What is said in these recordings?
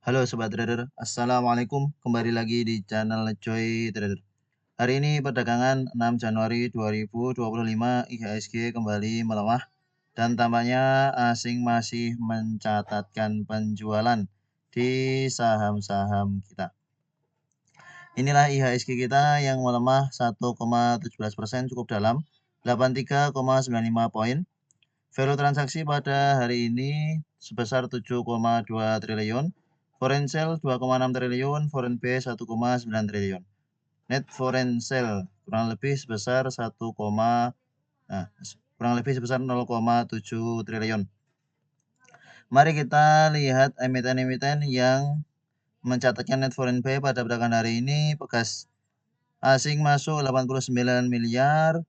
Halo Sobat Trader, Assalamualaikum. Kembali lagi di channel Joy Trader. Hari ini perdagangan 6 Januari 2025 IHSG kembali melemah dan tampaknya asing masih mencatatkan penjualan di saham-saham kita. Inilah IHSG kita yang melemah 1,17% cukup dalam, 83,95 poin. Value transaksi pada hari ini sebesar 7,2 triliun, foreign sale 2,6 triliun, foreign pay 1,9 triliun. Net foreign sale kurang lebih sebesar 0,7 triliun. Mari kita lihat emiten-emiten yang mencatatkan net foreign pay pada perdagangan hari ini. Pegas asing masuk 89 miliar,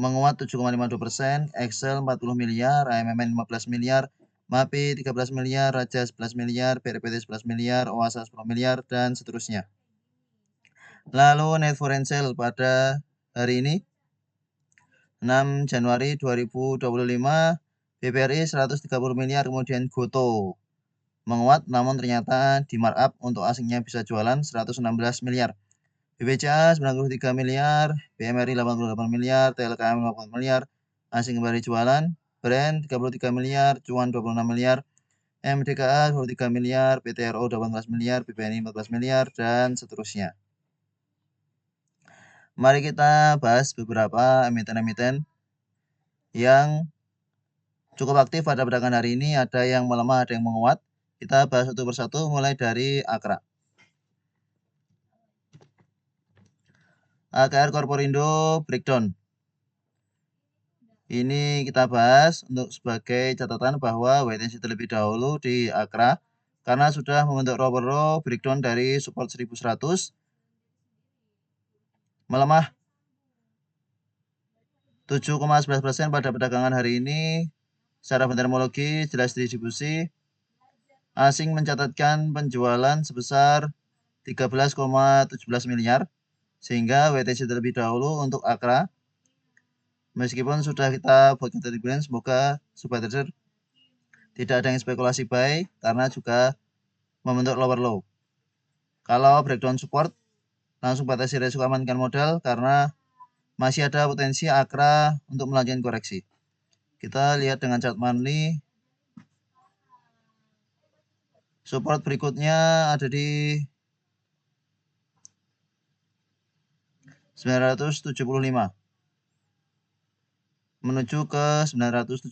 menguat 7,52%, Excel 40 miliar, AMMN 15 miliar, MAPI 13 miliar, Raja 11 miliar, BRPT 11 miliar, OASA 10 miliar, dan seterusnya. Lalu net foreign sale pada hari ini 6 Januari 2025 BBRI 130 miliar, kemudian Goto menguat namun ternyata di markup untuk asingnya bisa jualan 116 miliar. BBCA 93 miliar, BMRI 88 miliar, TLKM 50 miliar, asing kembali jualan, Brand 33 miliar, Cuan 26 miliar, MDKA 23 miliar, PTRO 18 miliar, BPNI 14 miliar, dan seterusnya. Mari kita bahas beberapa emiten-emiten yang cukup aktif pada perdagangan hari ini. Ada yang melemah, ada yang menguat. Kita bahas satu persatu mulai dari Akra. AKR Korporindo breakdown. Ini kita bahas untuk sebagai catatan bahwa wait and see terlebih dahulu di Akra karena sudah membentuk row breakdown dari support 1100 melemah 7,11% pada perdagangan hari ini. Secara fundamentalologi jelas distribusi asing mencatatkan penjualan sebesar 13,17 miliar sehingga WTC terlebih dahulu untuk Akra. Meskipun sudah kita buat turbulence, semoga Sobat Trader tidak ada yang spekulasi buy karena juga membentuk lower low. Kalau breakdown support, langsung batasi resiko, amankan modal karena masih ada potensi Akra untuk melanjutkan koreksi. Kita lihat dengan chart monthly. Support berikutnya ada di 975 menuju ke 975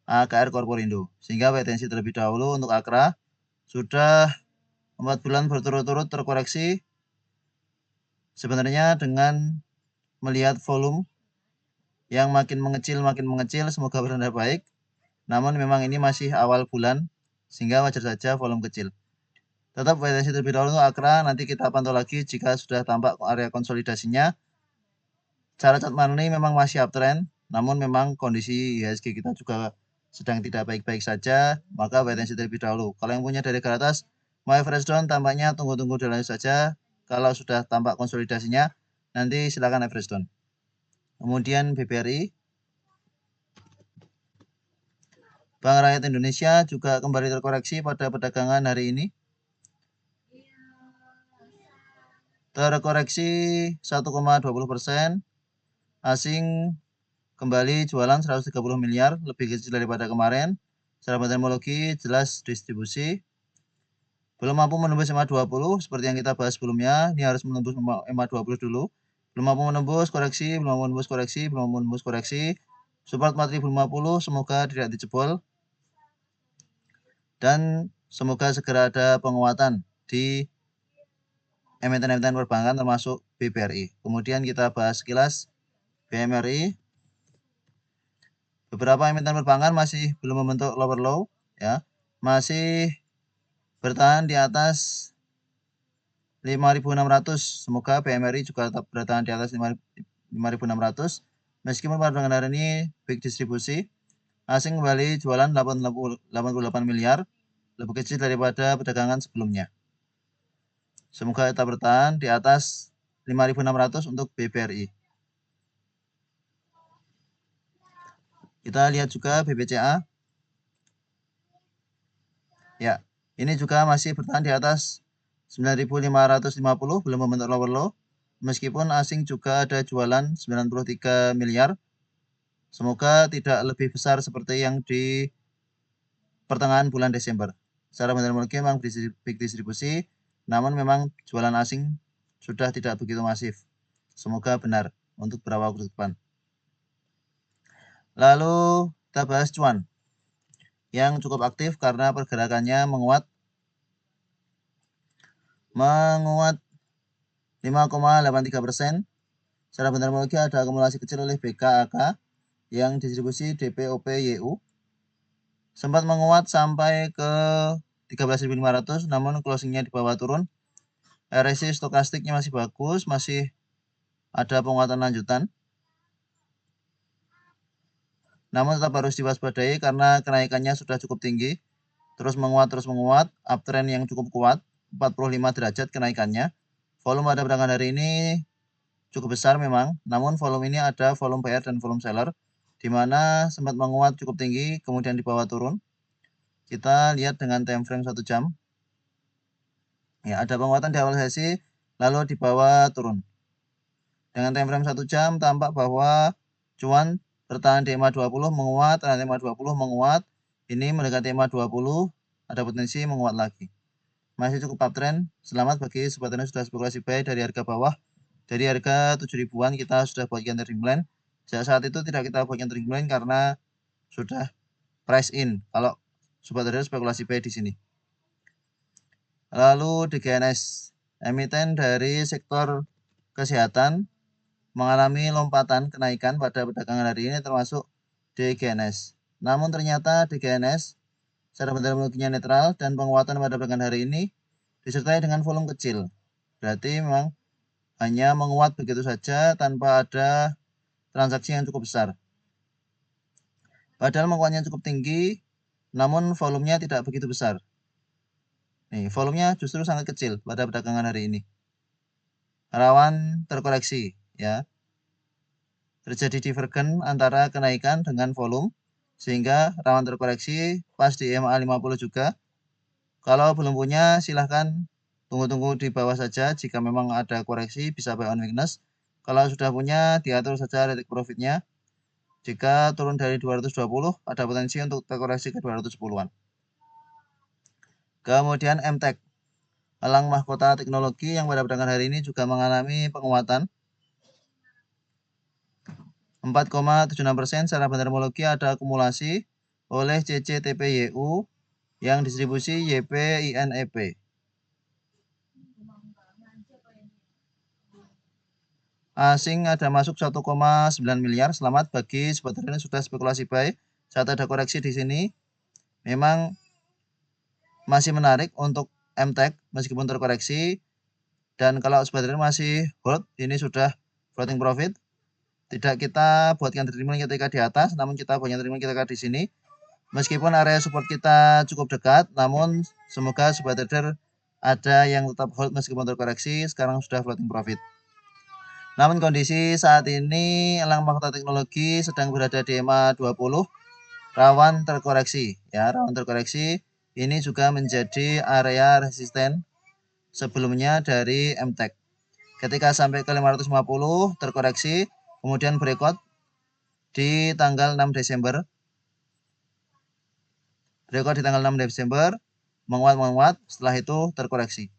AKR Korporindo, sehingga potensi terlebih dahulu untuk Akra sudah 4 bulan berturut-turut terkoreksi. Sebenarnya dengan melihat volume yang makin mengecil, semoga bertanda baik. Namun memang ini masih awal bulan, sehingga wajar saja volume kecil. Tetap potensi terlebih dahulu untuk Akra, nanti kita pantau lagi jika sudah tampak area konsolidasinya. Cara chart monthly memang masih uptrend, namun memang kondisi IHSG kita juga sedang tidak baik-baik saja, maka wait and see terlebih dahulu. Kalau yang punya dari ke atas, mau average down, tampaknya tunggu-tunggu dulu saja. Kalau sudah tampak konsolidasinya, nanti silakan average down. Kemudian BBRI, Bank Rakyat Indonesia juga kembali terkoreksi pada perdagangan hari ini. Terkoreksi 1,20%, asing kembali jualan 130 miliar, lebih kecil daripada kemarin. Secara fundamentalologi jelas distribusi. Belum mampu menembus EMA 20 seperti yang kita bahas sebelumnya. Ini harus menembus EMA 20 dulu. Belum mampu menembus koreksi, belum mampu menembus koreksi, belum mampu menembus koreksi. Support 4050 semoga tidak dijebol. Dan semoga segera ada penguatan di emiten-emiten perbankan termasuk BBRI. Kemudian kita bahas sekilas BMRI. Beberapa emiten perbankan masih belum membentuk lower low, ya, masih bertahan di atas 5.600. Semoga BMRI juga tetap bertahan di atas 5.600. Meskipun pada perdagangan hari ini big distribusi, asing kembali jualan 88 miliar, lebih kecil daripada perdagangan sebelumnya. Semoga tetap bertahan di atas 5.600 untuk BBRI. Kita lihat juga BBCA. Ya, Ini juga masih bertahan di atas 9.550, belum membentuk lower low. Meskipun asing juga ada jualan 93 miliar. Semoga tidak lebih besar seperti yang di pertengahan bulan Desember. Secara fundamental memang big distribusi, namun memang jualan asing sudah tidak begitu masif. Semoga benar untuk beberapa waktu depan. Lalu kita bahas cuan yang cukup aktif karena pergerakannya menguat 5,83%. Secara fundamental ada akumulasi kecil oleh BKAK yang distribusi DPOP-YU. Sempat menguat sampai ke 13.500, namun closingnya di bawah turun. RSI stokastiknya masih bagus, masih ada penguatan lanjutan. Namun tetap harus diwaspadai karena kenaikannya sudah cukup tinggi. Terus menguat, uptrend yang cukup kuat, 45 derajat kenaikannya. Volume pada perdagangan hari ini cukup besar memang, namun volume ini ada volume buyer dan volume seller, di mana sempat menguat cukup tinggi, kemudian di bawah turun. Kita lihat dengan time frame 1 jam. Ya, ada penguatan di awal sesi, lalu di bawah turun. Dengan time frame 1 jam tampak bahwa cuan bertahan di EMA 20 menguat, ternyata EMA 20 menguat. Ini mendekati EMA 20, ada potensi menguat lagi. Masih cukup uptrend. Selamat bagi sobat yang sudah spekulasi buy dari harga bawah. Dari harga 7 ribuan kita sudah buatkan trading plan. Sejak saat itu tidak kita buatkan trading plan karena sudah price in. Kalau sobat trader spekulasi buy di sini. Lalu DGNS, emiten dari sektor kesehatan mengalami lompatan kenaikan pada perdagangan hari ini termasuk DGNS. Namun ternyata DGNS secara fundamentalnya netral dan penguatan pada perdagangan hari ini disertai dengan volume kecil. Berarti memang hanya menguat begitu saja tanpa ada transaksi yang cukup besar. Padahal menguatnya cukup tinggi, namun volumenya tidak begitu besar. Nih, volumenya justru sangat kecil pada perdagangan hari ini. Rawan terkoreksi, ya. Terjadi divergen antara kenaikan dengan volume, sehingga rawan terkoreksi pas di EMA 50 juga. Kalau belum punya, silahkan tunggu-tunggu di bawah saja. Jika memang ada koreksi, bisa buy on weakness. Kalau sudah punya, diatur saja take profitnya. Jika turun dari 220, ada potensi untuk terkoreksi ke 210-an. Kemudian MTech, elang mahkota teknologi yang pada perdagangan hari ini juga mengalami penguatan 4,76%. Secara fundamental ada akumulasi oleh CCTPYU yang distribusi YPINEP. Asing ada masuk 1,9 miliar. Selamat bagi sobat trader yang sudah spekulasi buy. Saat ada koreksi di sini, memang masih menarik untuk MTech meskipun terkoreksi. Dan kalau sobat trader masih hold, ini sudah floating profit. Tidak kita buatkan trading plan ketika di atas, namun kita buatkan trading plan ketika di sini. Meskipun area support kita cukup dekat, namun semoga sobat trader ada yang tetap hold meskipun terkoreksi. Sekarang sudah floating profit. Namun kondisi saat ini elang mahkota teknologi sedang berada di EMA 20, rawan terkoreksi. Ya, rawan terkoreksi. Ini juga menjadi area resisten sebelumnya dari MTech. Ketika sampai ke 550 terkoreksi, kemudian breakout di tanggal 6 Desember. Breakout di tanggal 6 Desember, menguat, setelah itu terkoreksi.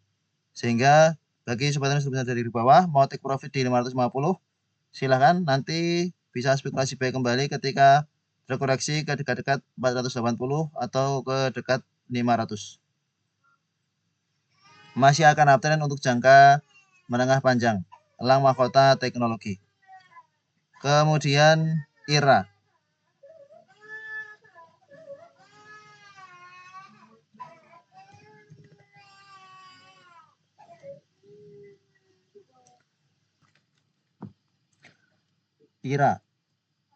Sehingga bagi sobat yang sudah dari bawah, mau take profit di 550, silahkan nanti bisa spekulasi buy kembali ketika terkoreksi ke dekat-dekat 480 atau ke dekat 500. Masih akan uptrend untuk jangka menengah panjang, elang mahkota teknologi. Kemudian IRA. IRA,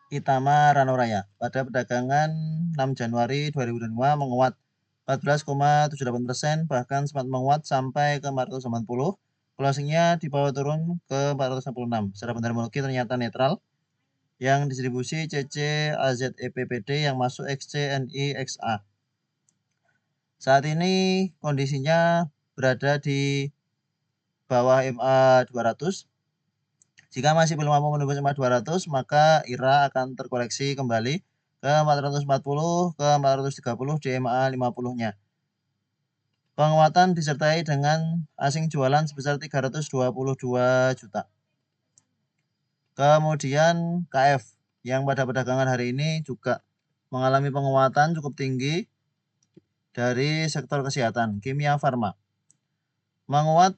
Itama Ranoraya, pada perdagangan 6 Januari 2025 menguat 14,78%, bahkan sempat menguat sampai ke 480. Closingnya di bawah turun ke 466. Secara fundamental ternyata netral. Yang distribusi CC AZEPPD yang masuk XCNI XA. Saat ini kondisinya berada di bawah MA 200. Jika masih belum mampu menembus MA 200, maka IRA akan terkoreksi kembali ke 440 ke 430 di MA 50-nya. Penguatan disertai dengan asing jualan sebesar 322 juta. Kemudian KF yang pada perdagangan hari ini juga mengalami penguatan cukup tinggi dari sektor kesehatan, kimia farma. Menguat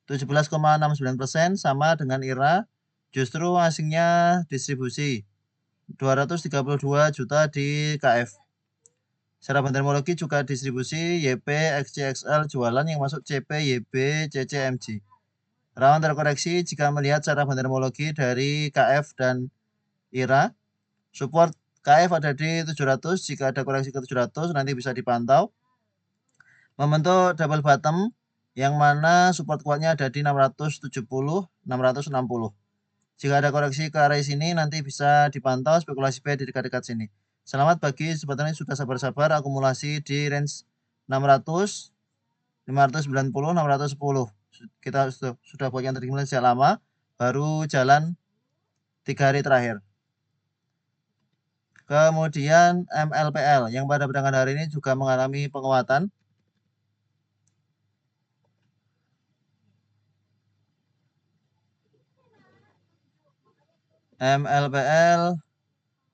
17,69% sama dengan IRA, justru asingnya distribusi 232 juta di KF. Secara bandermologi juga distribusi YP, XCXL jualan yang masuk CP, YB, CCMG. Rawan terkoreksi jika melihat secara bandermologi dari KF dan IRA. Support KF ada di 700, jika ada koreksi ke 700 nanti bisa dipantau. Membentuk double bottom yang mana support kuatnya ada di 670, 660. Jika ada koreksi ke arah sini nanti bisa dipantau spekulasi buy di dekat-dekat sini. Selamat bagi sobat yang sudah sabar-sabar akumulasi di range 600, 590, 610. Kita sudah buat yang terkini sejak lama, baru jalan 3 hari terakhir. Kemudian MLPL yang pada perdagangan hari ini juga mengalami penguatan. MLPL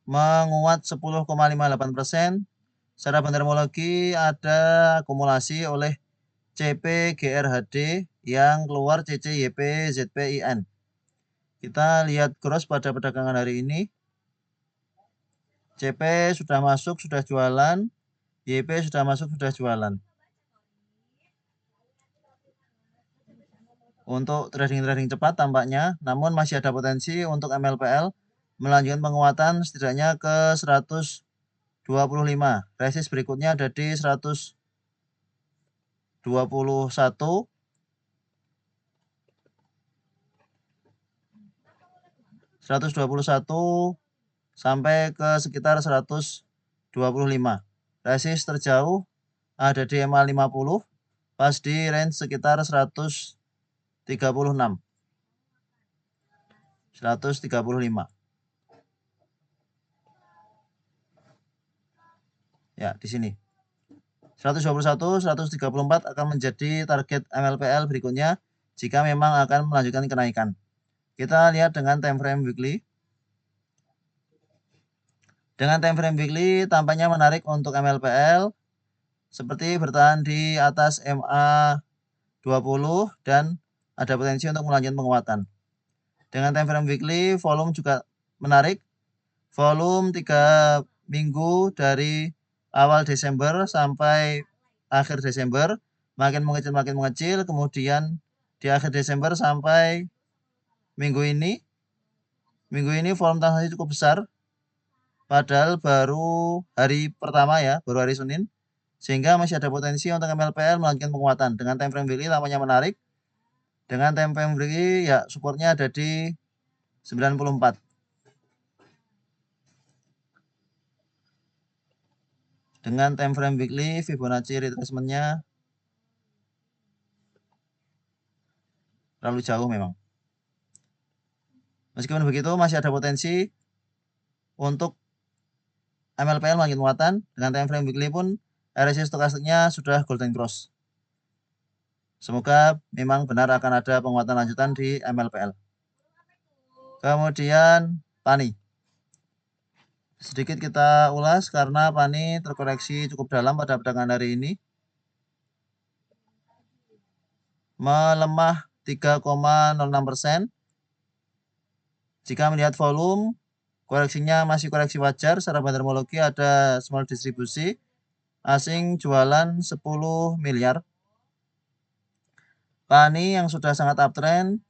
menguat 10,58%. Secara bandermologi ada akumulasi oleh CP GRHD yang keluar CCYP ZPIN. Kita lihat cross pada perdagangan hari ini. CP sudah masuk, sudah jualan. YP sudah masuk, sudah jualan. Untuk trading cepat tampaknya, namun masih ada potensi untuk MLPL melanjutkan penguatan setidaknya ke 125. Resist berikutnya ada di 121, 121 sampai ke sekitar 125. Resist terjauh ada di MA 50 pas di range sekitar 136. 135. Ya, di sini. 121, 134 akan menjadi target MLPL berikutnya jika memang akan melanjutkan kenaikan. Kita lihat dengan time frame weekly. Dengan time frame weekly tampaknya menarik untuk MLPL seperti bertahan di atas MA 20 dan ada potensi untuk melanjutkan penguatan. Dengan time frame weekly volume juga menarik. Volume 3 minggu dari awal Desember sampai akhir Desember makin mengecil, kemudian di akhir Desember sampai minggu ini volume transaksi cukup besar, padahal baru hari pertama ya, baru hari Senin, sehingga masih ada potensi untuk MLPL melanjutkan penguatan. Dengan time frame weekly tampaknya menarik. Dengan time frame weekly ya supportnya ada di 94. Dengan time frame weekly Fibonacci retracement-nya terlalu jauh memang. Meskipun begitu masih ada potensi untuk MLPL melanjutkan penguatan. Dengan time frame weekly pun RSI stokastiknya sudah golden cross. Semoga memang benar akan ada penguatan lanjutan di MLPL. Kemudian PANI. Sedikit kita ulas karena PANI terkoreksi cukup dalam pada perdagangan hari ini. Melemah 3,06%. Jika melihat volume, koreksinya masih koreksi wajar. Secara bandermologi ada small distribusi. Asing jualan 10 miliar. PANI yang sudah sangat uptrend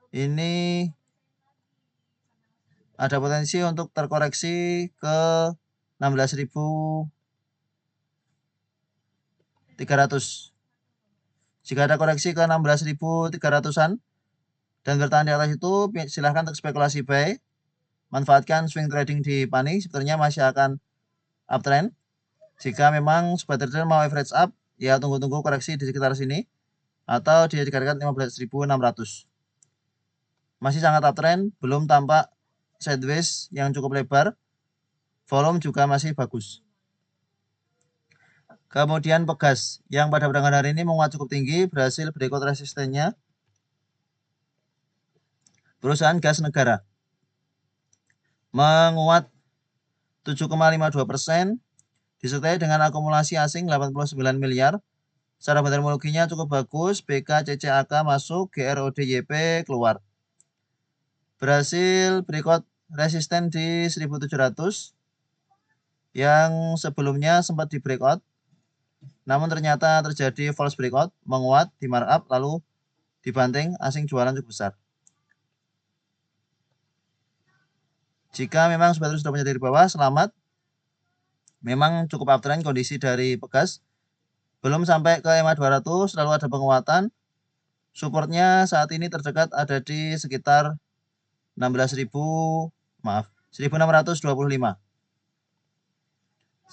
ini ada potensi untuk terkoreksi ke 16.300. Jika ada koreksi ke 16.300-an dan bertahan di atas itu, silahkan untuk spekulasi buy. Manfaatkan swing trading di PANI, sebenarnya masih akan uptrend. Jika memang sobat trader mau average up, ya tunggu-tunggu koreksi di sekitar sini atau dia dikatakan 15.600. Masih sangat uptrend, belum tampak sideways yang cukup lebar. Volume juga masih bagus. Kemudian Pegas yang pada perdagangan hari ini menguat cukup tinggi, berhasil breakout resistennya. Perusahaan gas negara menguat 7,52%, disertai dengan akumulasi asing 89 miliar. Secara metodologinya cukup bagus, BK, CCAK masuk, GROD, YP keluar. Berhasil breakout resisten di 1700 yang sebelumnya sempat di breakout, namun ternyata terjadi false breakout, menguat di markup lalu dibanting, asing jualan cukup besar. Jika memang sobat sudah punya dari bawah, selamat. Memang cukup uptrend kondisi dari Pegas. Belum sampai ke EMA 200, lalu ada penguatan. Supportnya saat ini terdekat ada di sekitar 16.625.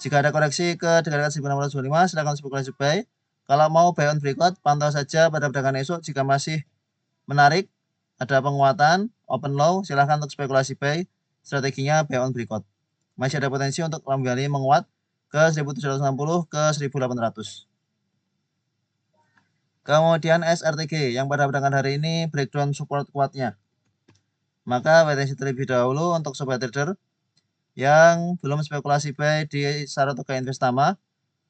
Jika ada koreksi ke dekat 1625, silakan spekulasi buy. Kalau mau buy on breakout, pantau saja pada perdagangan esok. Jika masih menarik, ada penguatan, open low, silahkan untuk spekulasi buy. Strateginya buy on breakout. Masih ada potensi untuk kembali menguat ke 1760 ke 1800. Kemudian SRTG yang pada perdagangan hari ini breakdown support kuatnya. Maka wait terlebih dahulu untuk sobat trader yang belum spekulasi buy di Saratoga Investama.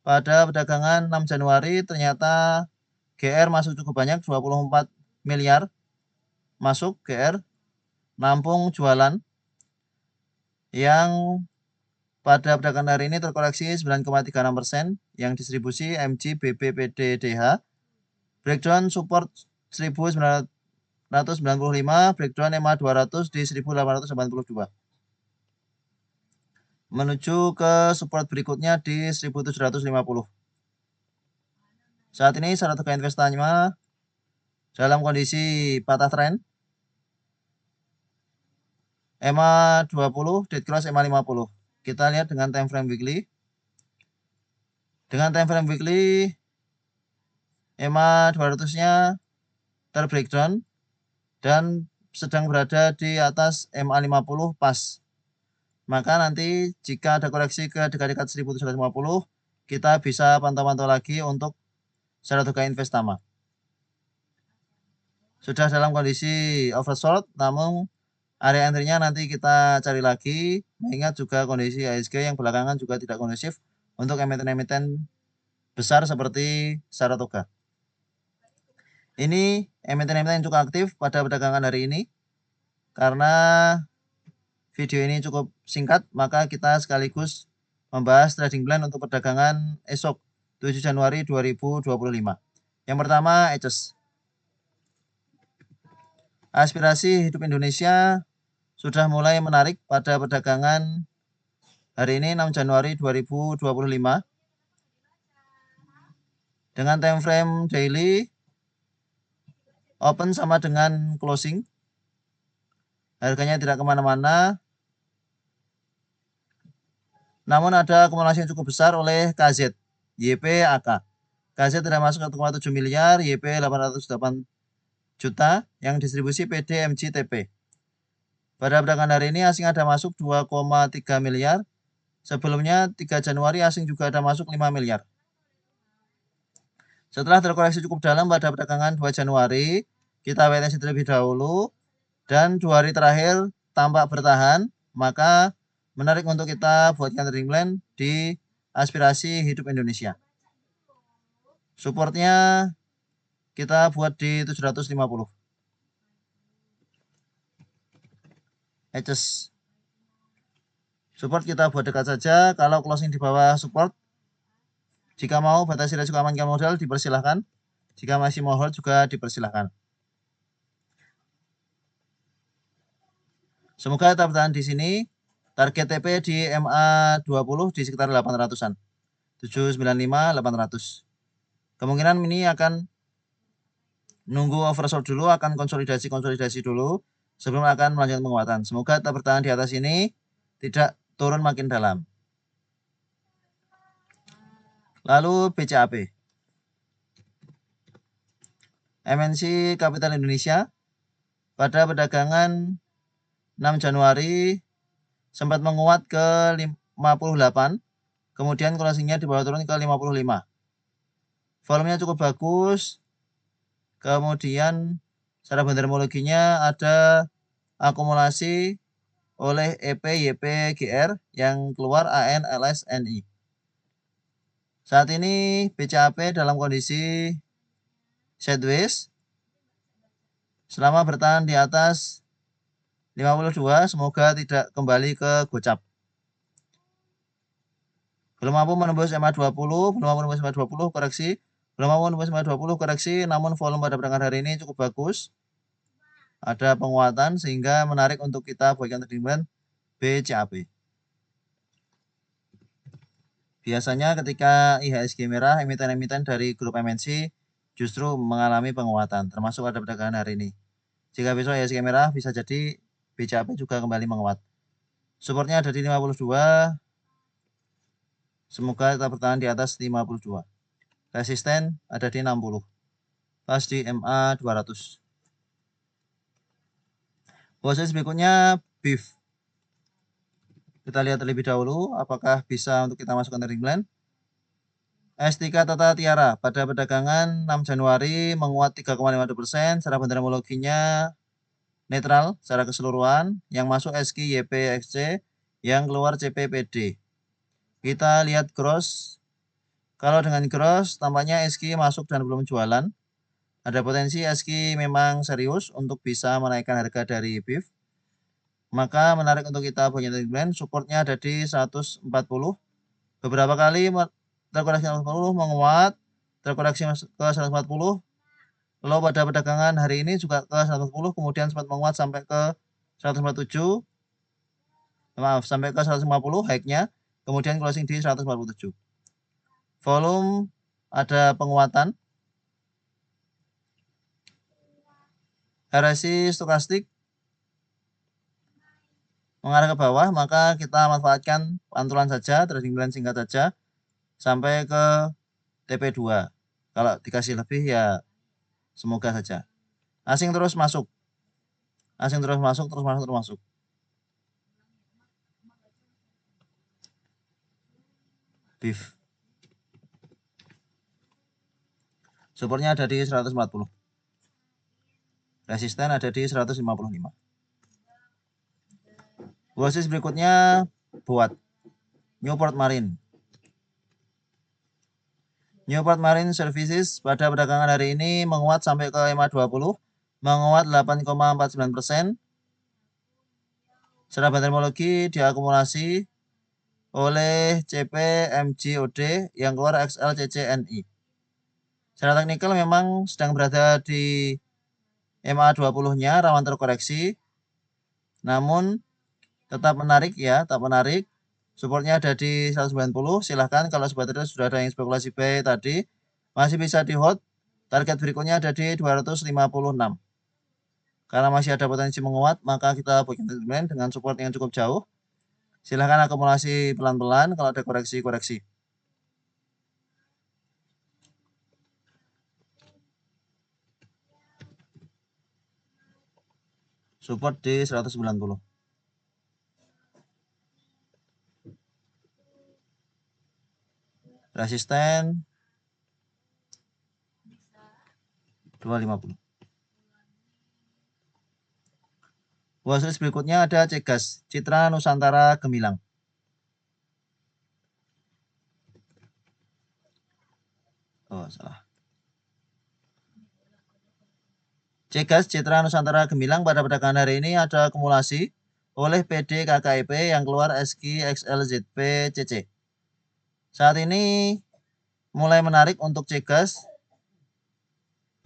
Pada perdagangan 6 Januari ternyata GR masuk cukup banyak, 24 miliar masuk GR, nampung jualan yang pada perdagangan hari ini terkoreksi 9,36% yang distribusi MG, BB, PD, DH. Breakdown support 1995, breakdown EMA 200 di 1882. Menuju ke support berikutnya di 1750. Saat ini Saratoga Investama dalam kondisi patah tren. EMA 20, dead cross EMA 50. Kita lihat dengan time frame weekly. Dengan time frame weekly, EMA 200-nya terbreakdown dan sedang berada di atas EMA 50 pas. Maka nanti jika ada koreksi ke dekat-dekat 1750, kita bisa pantau-pantau lagi untuk Saratoga Investama. Sudah dalam kondisi oversold, namun area entry-nya nanti kita cari lagi. Mengingat juga kondisi IHSG yang belakangan juga tidak kondusif untuk emiten-emiten besar seperti Saratoga. Ini emiten-emiten yang cukup aktif pada perdagangan hari ini. Karena video ini cukup singkat, maka kita sekaligus membahas trading plan untuk perdagangan esok 7 Januari 2025. Yang pertama, ECES. Aspirasi hidup Indonesia sudah mulai menarik pada perdagangan hari ini 6 Januari 2025. Dengan time frame daily, open sama dengan closing. Harganya tidak kemana-mana. Namun ada akumulasi yang cukup besar oleh KZ, YP, AK. KZ tidak masuk 1,7 miliar, YP 808 juta, yang distribusi PD, MG, TP. Pada perdagangan hari ini asing ada masuk 2,3 miliar. Sebelumnya 3 Januari asing juga ada masuk 5 miliar. Setelah terkoreksi cukup dalam pada perdagangan 2 Januari, kita wait and see terlebih dahulu. Dan 2 hari terakhir tampak bertahan, maka menarik untuk kita buatkan trading plan di aspirasi hidup Indonesia. Supportnya kita buat di 750. ECES. Support kita buat dekat saja. Kalau closing di bawah support, jika mau batasi resiko amankan modal dipersilahkan. Jika masih mau hold juga dipersilahkan. Semoga tetap bertahan di sini. Target TP di MA 20 di sekitar 800-an. 795, 800. Kemungkinan ini akan nunggu oversold dulu, akan konsolidasi dulu sebelum akan melanjutkan penguatan. Semoga tetap bertahan di atas ini, tidak turun makin dalam. Lalu BCAP. MNC Capital Indonesia pada perdagangan 6 Januari sempat menguat ke 58, kemudian closingnya di bawah turun ke 55. Volumenya cukup bagus, kemudian secara bandarmologinya ada akumulasi oleh EP YP GR yang keluar AN LS NI. Saat ini BCAP dalam kondisi sideways selama bertahan di atas 52, semoga tidak kembali ke gocap. Belum mampu menembus MA20, belum mampu menembus MA20 koreksi, belum mampu menembus MA20 koreksi, namun volume pada perdagangan hari ini cukup bagus. Ada penguatan sehingga menarik untuk kita buat trading BCAP. Biasanya ketika IHSG merah, emiten-emiten dari grup MNC justru mengalami penguatan, termasuk pada perdagangan hari ini. Jika besok IHSG merah, bisa jadi BCAP juga kembali menguat. Supportnya ada di 52, semoga tetap bertahan di atas 52. Resisten ada di 60, pas di MA 200. Posisi berikutnya BIF. Kita lihat terlebih dahulu apakah bisa untuk kita masukkan trading plan. S3 Tata Tiara pada perdagangan 6 Januari menguat 3,52%, secara bandarmologinya netral secara keseluruhan, yang masuk SQ YPXC, yang keluar CPPD. Kita lihat gross. Kalau dengan gross tampaknya SQ masuk dan belum jualan. Ada potensi SQ memang serius untuk bisa menaikkan harga dari BIF. Maka menarik untuk kita punya trading plan. Supportnya ada di 140. Beberapa kali terkoreksi 140 menguat, terkoreksi ke 140. Lalu pada perdagangan hari ini juga ke 140, kemudian sempat menguat sampai ke 147. Maaf, sampai ke 150 high-nya, kemudian closing di 147. Volume ada penguatan. RSI stokastik mengarah ke bawah, maka kita manfaatkan pantulan saja, trading plan singkat saja sampai ke TP2. Kalau dikasih lebih ya semoga saja. Asing terus masuk. Asing terus masuk, terus masuk. BIF. Supportnya ada di 140. Resisten ada di 155. Posisi berikutnya buat Newport Marine. Newport Marine Services pada perdagangan hari ini menguat sampai ke MA20, menguat 8,49%. Secara bandarmologi diakumulasi oleh CPMGOD yang keluar XLCCNI. Secara teknikal memang sedang berada di MA20-nya, rawan terkoreksi. Namun tetap menarik ya, tetap menarik. Supportnya ada di 190. Silahkan kalau sobat trader sudah ada yang spekulasi buy tadi, masih bisa di hold. Target berikutnya ada di 256. Karena masih ada potensi menguat, maka kita bikin trading plan dengan support yang cukup jauh. Silahkan akumulasi pelan-pelan kalau ada koreksi-koreksi. Support di 190. Resisten 250. Watchlist berikutnya ada Cegas, Citra Nusantara Gemilang. Oh, salah. Cegas, Citra Nusantara Gemilang pada perdagangan hari ini ada akumulasi oleh PD KKIP yang keluar SQ XLZP CC. Saat ini mulai menarik untuk Cegas.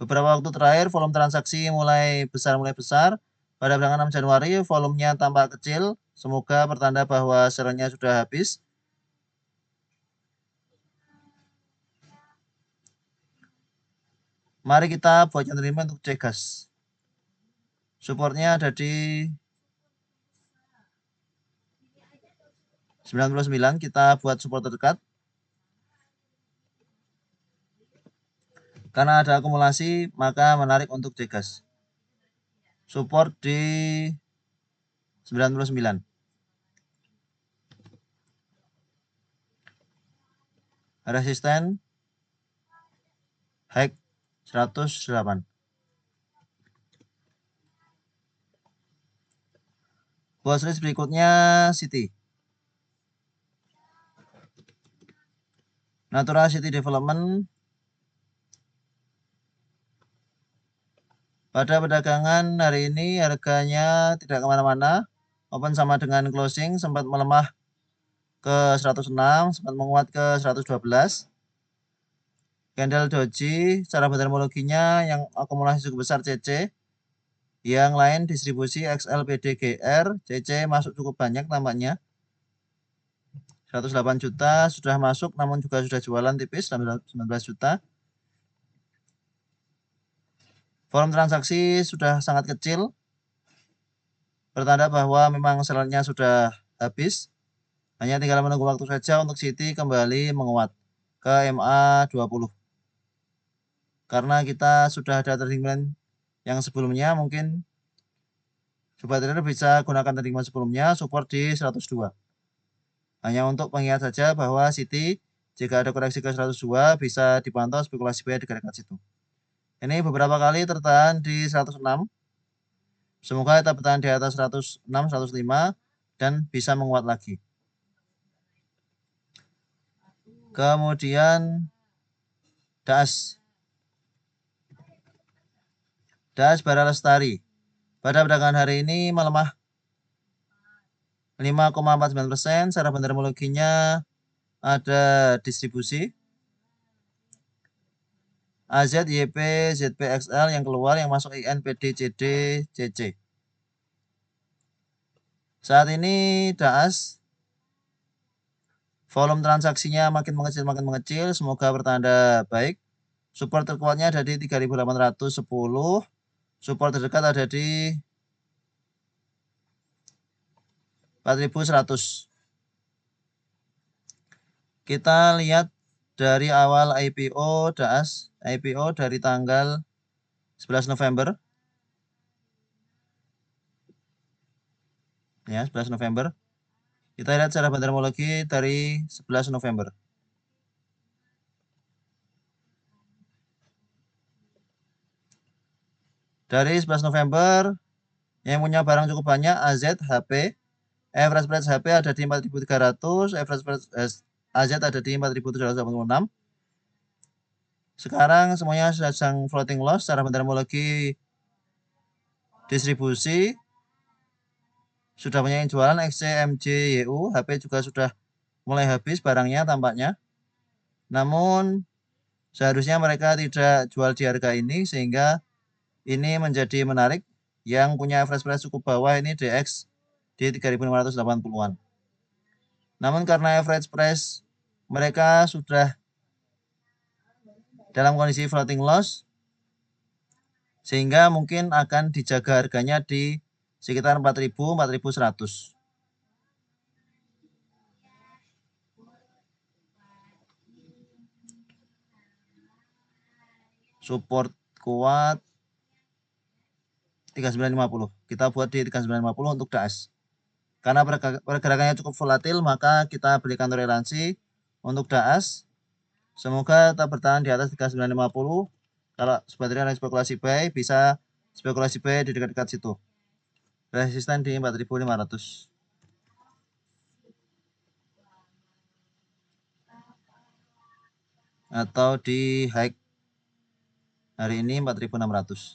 Beberapa waktu terakhir volume transaksi mulai besar. Pada perdagangan 6 Januari volumenya tampak kecil. Semoga pertanda bahwa sellernya sudah habis. Mari kita buat yang terima untuk Cegas. Supportnya ada di 99. Kita buat support terdekat. Karena ada akumulasi, maka menarik untuk degas. Support di 99. Resisten high 108. Watchlist berikutnya City. Natural City Development. Pada perdagangan hari ini harganya tidak kemana-mana. Open sama dengan closing, sempat melemah ke 106, sempat menguat ke 112. Candle doji, cara terminologinya yang akumulasi cukup besar CC. Yang lain distribusi XL, PD, GR, CC masuk cukup banyak tampaknya. 108 juta sudah masuk, namun juga sudah jualan tipis 19 juta. Volume transaksi sudah sangat kecil, bertanda bahwa memang sellernya sudah habis. Hanya tinggal menunggu waktu saja untuk City kembali menguat ke MA20. Karena kita sudah ada trading plan yang sebelumnya, mungkin Sobat Trader bisa gunakan trading plan sebelumnya, support di 102. Hanya untuk pengingat saja bahwa City jika ada koreksi ke 102 bisa dipantau spekulasi buy di dekat situ. Ini beberapa kali tertahan di 106. Semoga tetap bertahan di atas 106, 105 dan bisa menguat lagi. Kemudian DAS Bara Lestari. Pada perdagangan hari ini melemah 5,49%. Secara terminologinya ada distribusi. AZ, YP, ZP, XL yang keluar, yang masuk IN, PD, CD, CC. Saat ini DAS volume transaksinya makin mengecil. Semoga bertanda baik. Support terkuatnya ada di 3.810. Support terdekat ada di 4.100. Kita lihat dari awal IPO DAS. IPO dari tanggal 11 November. Ya, 11 November. Kita lihat secara terminologi dari 11 November. Dari 11 November, yang punya barang cukup banyak, AZ, HP. Average price HP ada di 4.300, average price AZ ada di 4.786. Sekarang semuanya sedang floating loss secara terminologi distribusi. Sudah banyak yang jualan XC, MJ, YU, HP juga sudah mulai habis barangnya tampaknya. Namun seharusnya mereka tidak jual di harga ini sehingga ini menjadi menarik. Yang punya average price cukup bawah ini DX di 3.580-an. Namun karena average price mereka sudah dalam kondisi floating loss, sehingga mungkin akan dijaga harganya di sekitar 4.000, 4.100. Support kuat 3950. Kita buat di 3950 untuk DAS. Karena pergerakannya cukup volatil, maka kita berikan toleransi untuk DAS. Semoga tetap bertahan di atas 3950. Kalau sebenarnya spekulasi buy, bisa spekulasi buy di dekat-dekat situ. Resisten di 4.500. Atau di high hari ini 4.600.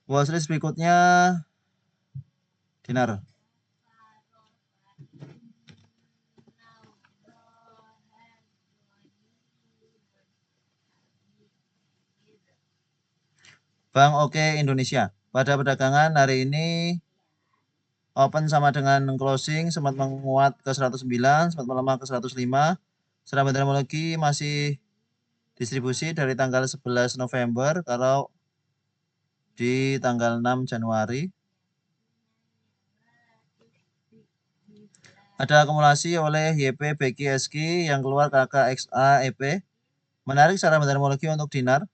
Watchlist berikutnya Dinar. Bank Oke Indonesia. Pada perdagangan hari ini open sama dengan closing, sempat menguat ke 109, sempat melemah ke 105. Secara terminologi masih distribusi dari tanggal 11 November, kalau di tanggal 6 Januari. Ada akumulasi oleh YP, BQ, SQ yang keluar KK, XA, EP. Menarik secara metermologi untuk dinar.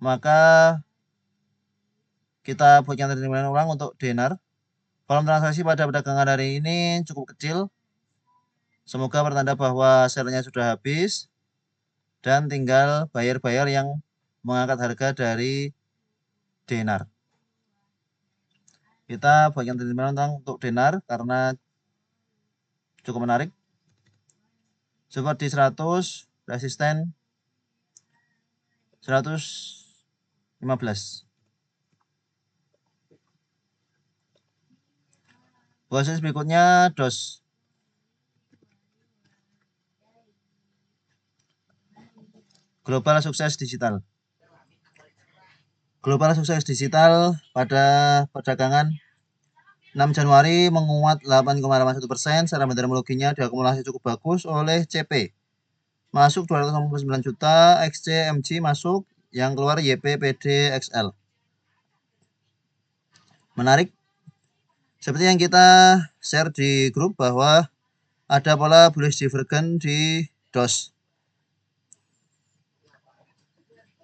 Maka kita buatkan terjemahan ulang untuk dinar. Volume transaksi pada perdagangan hari ini cukup kecil. Semoga pertanda bahwa sale-nya sudah habis dan tinggal buyer-buyer yang mengangkat harga dari dinar. Kita buatkan terjemahan untuk dinar karena cukup menarik. Support di 100, resisten 115. Proses berikutnya DOS. Global Sukses Digital. Global Sukses Digital pada perdagangan 6 Januari menguat 8,81%. Secara metermologinya diakumulasi cukup bagus oleh CP. Masuk 269 juta, XC, MG masuk, yang keluar YP, PD, XL. Menarik. Seperti yang kita share di grup bahwa ada pola bullish divergence di DOS.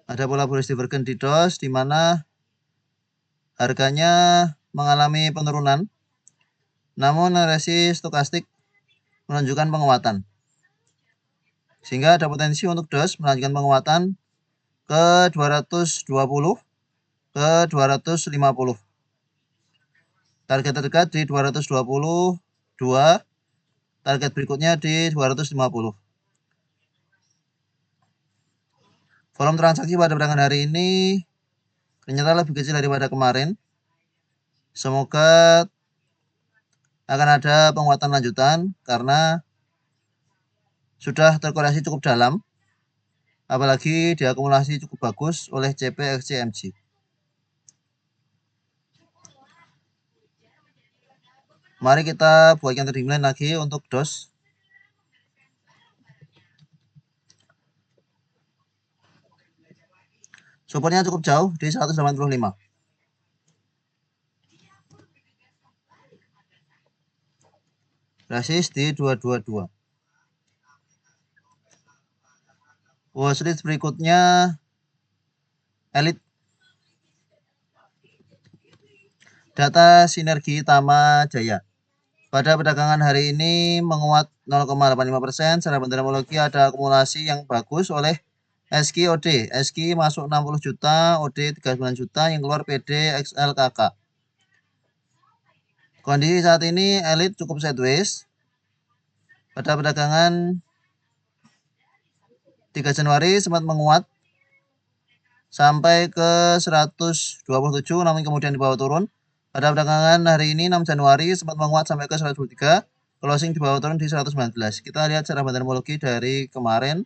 Ada pola bullish divergence di DOS di mana harganya mengalami penurunan, namun resisten stokastik menunjukkan penguatan. Sehingga ada potensi untuk DOS melanjutkan penguatan ke 220 ke 250. Target terdekat di 222, target berikutnya di 250. Volume transaksi pada perdagangan hari ini ternyata lebih kecil daripada kemarin. Semoga akan ada penguatan lanjutan karena sudah terkoreksi cukup dalam, apalagi diakumulasi cukup bagus oleh CP, XC, MG. Mari kita buatkan trading plan lagi untuk DOS. Supportnya cukup jauh di 185. Resist di 222. Watchlist berikutnya Elite. Data Sinergi Tama Jaya. Pada perdagangan hari ini menguat 0,85%. Secara metermologi ada akumulasi yang bagus oleh SQ, OD. SQ masuk 60 juta, OD 39 juta, yang keluar PD, XL, KK. Kondisi saat ini Elite cukup sideways. Pada perdagangan 3 Januari sempat menguat sampai ke 127, namun kemudian dibawa turun. Pada perdagangan hari ini 6 Januari sempat menguat sampai ke 123, closing dibawa turun di 119. Kita lihat secara metermologi dari kemarin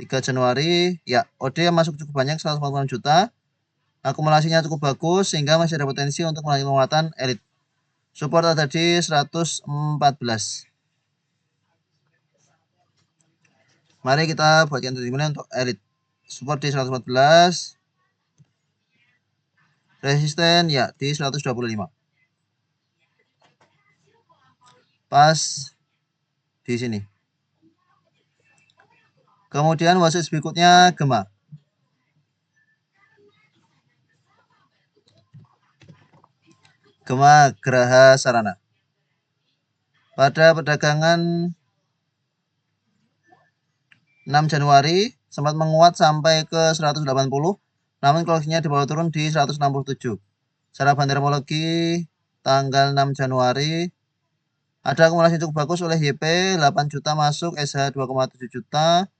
3 Januari, ya OD masuk cukup banyak 146 juta. Akumulasinya cukup bagus sehingga masih ada potensi untuk melanjutkan penguatan Elite. Support ada di 114. Mari kita buatkan trading untuk Elite. Support di 114. Resisten ya di 125. Pas di sini. Kemudian watchlist berikutnya Gema. Gema Geraha Sarana. Pada perdagangan 6 Januari sempat menguat sampai ke 180, namun closingnya dibawa turun di 167. Secara bandermologi tanggal 6 Januari ada akumulasi cukup bagus oleh YP, 8 juta masuk, SH 2,7 juta.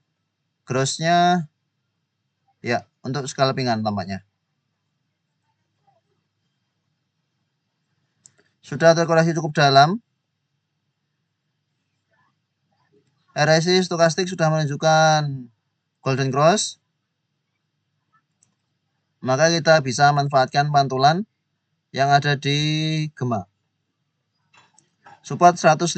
Grossnya ya untuk scalpingan tampaknya. Sudah terkoreksi cukup dalam. RSI stokastik sudah menunjukkan golden cross. Maka kita bisa manfaatkan pantulan yang ada di Gema. Support 156.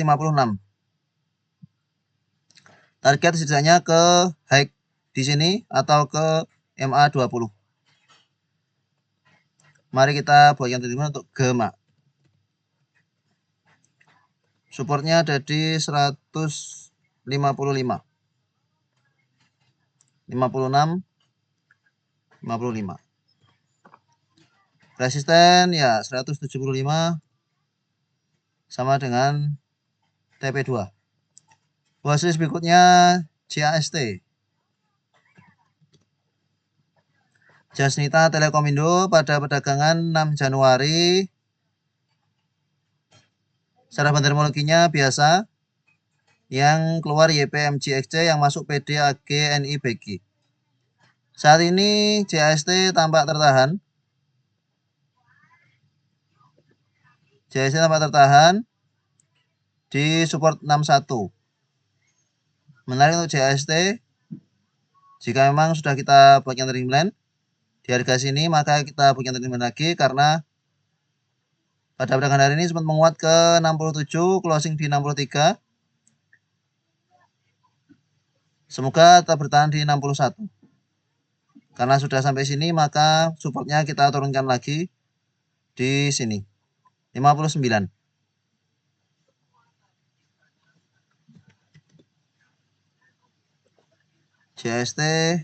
Target setidaknya ke high di sini atau ke MA20. Mari kita buatkan trading untuk Gema. supportnya ada di 155, 56, 55. Resisten ya 175 sama dengan TP2. Watchlist berikutnya JAST. Jasnita Telekomindo pada perdagangan 6 Januari. Secara bandarmologinya biasa. Yang keluar YPMGXC, yang masuk PD AG NI BG. Saat ini JAST tampak tertahan. JAST tampak tertahan di support 61. Menarik untuk JAST. Jika memang sudah kita buat trading plan di harga sini, maka kita buat trading plan lagi, karena pada perdagangan hari ini sempat menguat ke 67, closing di 63. Semoga tetap bertahan di 61. Karena sudah sampai sini, maka supportnya kita turunkan lagi di sini 59. JST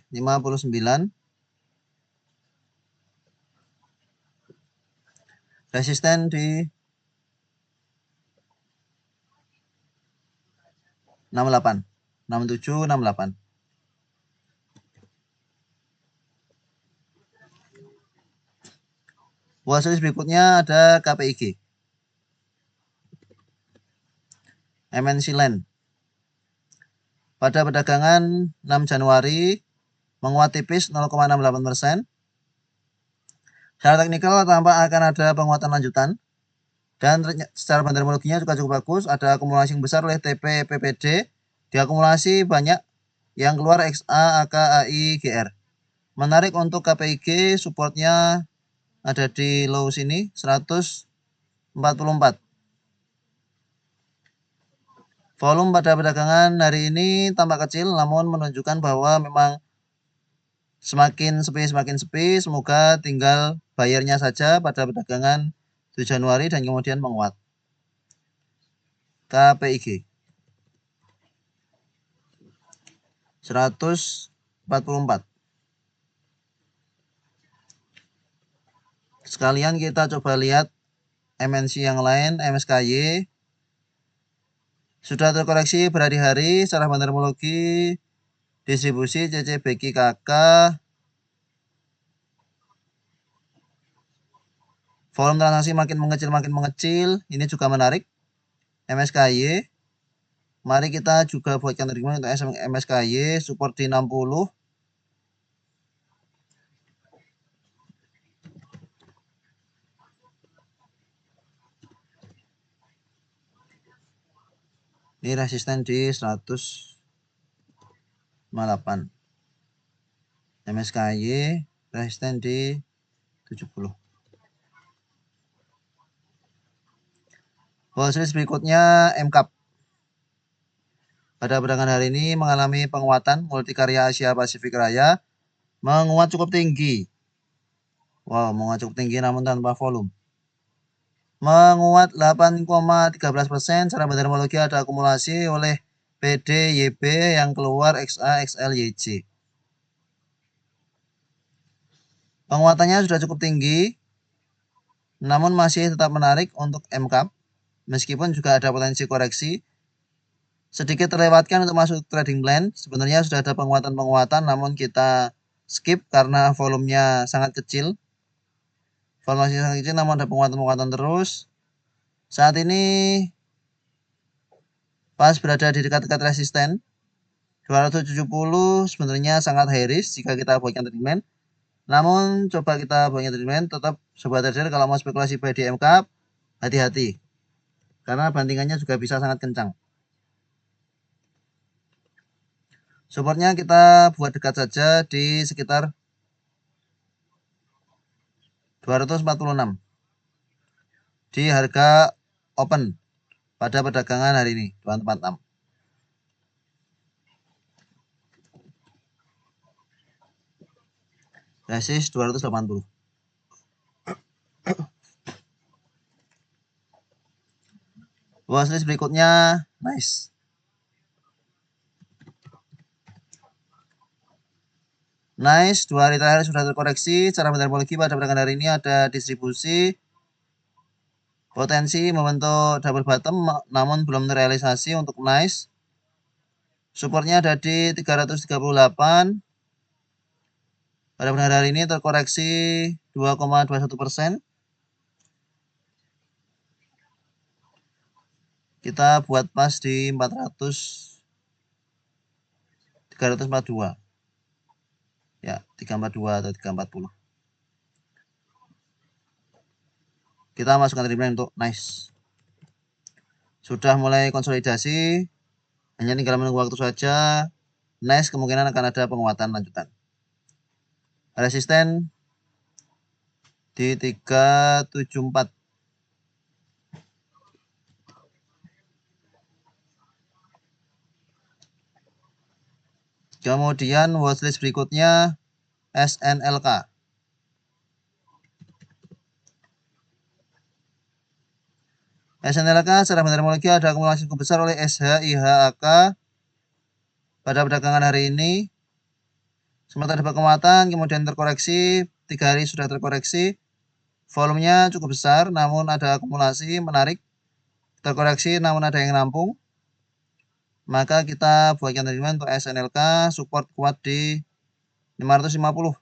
59. Resisten di 68, 67, 68. Watchlist berikutnya ada KPIG, MNC Land. Pada perdagangan 6 Januari menguat tipis 0,68%. Secara teknikal tampak akan ada penguatan lanjutan. Dan secara bandarmologinya juga cukup bagus. Ada akumulasi yang besar oleh TP PPD. Diakumulasi banyak yang keluar XA, AK, AI, GR. Menarik untuk KPIG, supportnya ada di low sini 144. Volume pada perdagangan hari ini tampak kecil, namun menunjukkan bahwa memang semakin sepi. Semoga tinggal bayarnya saja pada perdagangan 7 Januari dan kemudian menguat. KPIG 144. Sekalian kita coba lihat MNC yang lain, MSKY. Sudah terkoreksi berhari-hari secara bandarmologi, distribusi CCBQ KK. Volume transaksi makin mengecil. Ini juga menarik. MSKY. Mari kita juga buatkan treatment untuk MSKY, support di 60. Ini resisten di 158. MSKY resisten di 70. Watchlist berikutnya MCAP. Pada perdagangan hari ini mengalami penguatan. Multikarya Asia Pasifik Raya menguat cukup tinggi. Wow, menguat cukup tinggi namun tanpa volume. Menguat 8,13%. Secara bandarmologi ada akumulasi oleh PD YB yang keluar XA, XL, YC. Penguatannya sudah cukup tinggi, namun masih tetap menarik untuk MCAP. Meskipun juga ada potensi koreksi. Sedikit terlewatkan untuk masuk trading plan. Sebenarnya sudah ada penguatan, namun kita skip karena volumenya sangat kecil. Volume sangat kecil, namun ada penguatan terus. Saat ini pas berada di dekat-dekat resisten 270, sebenarnya sangat high risk jika kita buatkan trading plan. Namun coba kita buatkan trading plan, tetap sobat trader kalau mau spekulasi buy di MCAP, hati-hati. Karena bandingannya juga bisa sangat kencang. Supportnya kita buat dekat saja di sekitar 246 di harga open pada perdagangan hari ini 246. Resist 280. Watchlist berikutnya nice. Nice, 2 hari terakhir sudah terkoreksi. Cara metodologi pada perdagangan hari ini ada distribusi, potensi membentuk double bottom namun belum terrealisasi untuk nice. Supportnya ada di 338. Pada perdagangan hari ini terkoreksi 2,21%. Kita buat pas di 342. Ya, 342 atau 340. Kita masukkan trendline untuk nice. Sudah mulai konsolidasi, hanya tinggal menunggu waktu saja. Nice kemungkinan akan ada penguatan lanjutan. Resisten di 374. Kemudian watchlist berikutnya SNLK. SNLK secara metodologi ada akumulasi cukup besar oleh SHIHAK pada perdagangan hari ini. Sempat ada penguatan, kemudian terkoreksi, 3 hari sudah terkoreksi. Volumenya cukup besar, namun ada akumulasi menarik. Terkoreksi, namun ada yang nampung. Maka kita buatkan trendline untuk SNLK, support kuat di 550.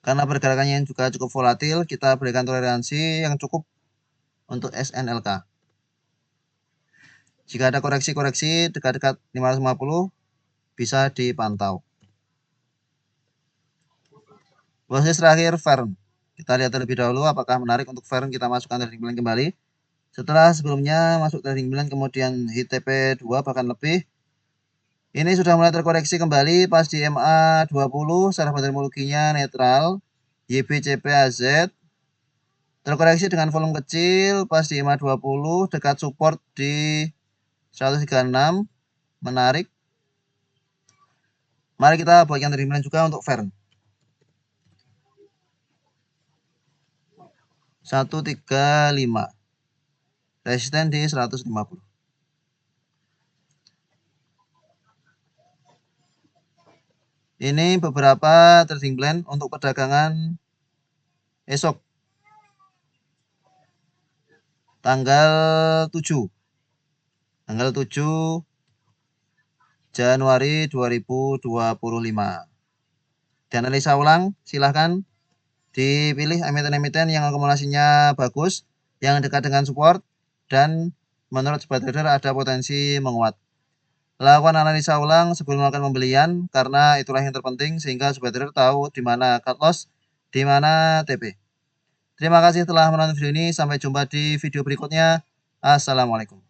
Karena pergerakannya juga cukup volatil, kita berikan toleransi yang cukup untuk SNLK. Jika ada koreksi-koreksi dekat-dekat 550, bisa dipantau. Watchlist terakhir Fern. Kita lihat terlebih dahulu apakah menarik untuk Fern kita masukkan trading plan kembali. Setelah sebelumnya masuk trading plan kemudian hit TP2 bahkan lebih. Ini sudah mulai terkoreksi kembali pas di MA20, secara metodologinya netral. YBCPAZ terkoreksi dengan volume kecil pas di MA20, dekat support di 136, menarik. Mari kita buatkan trading plan juga untuk Fern. 135. Resisten di 150. Ini beberapa trading plan untuk perdagangan esok. Tanggal 7 Januari 2025. Dianalisa ulang, silahkan dipilih emiten-emiten yang akumulasinya bagus, yang dekat dengan support, dan menurut sobat trader ada potensi menguat. Lakukan analisa ulang sebelum melakukan pembelian, karena itulah yang terpenting sehingga sobat trader tahu di mana cut loss, di mana TP. Terima kasih telah menonton video ini, sampai jumpa di video berikutnya. Assalamualaikum.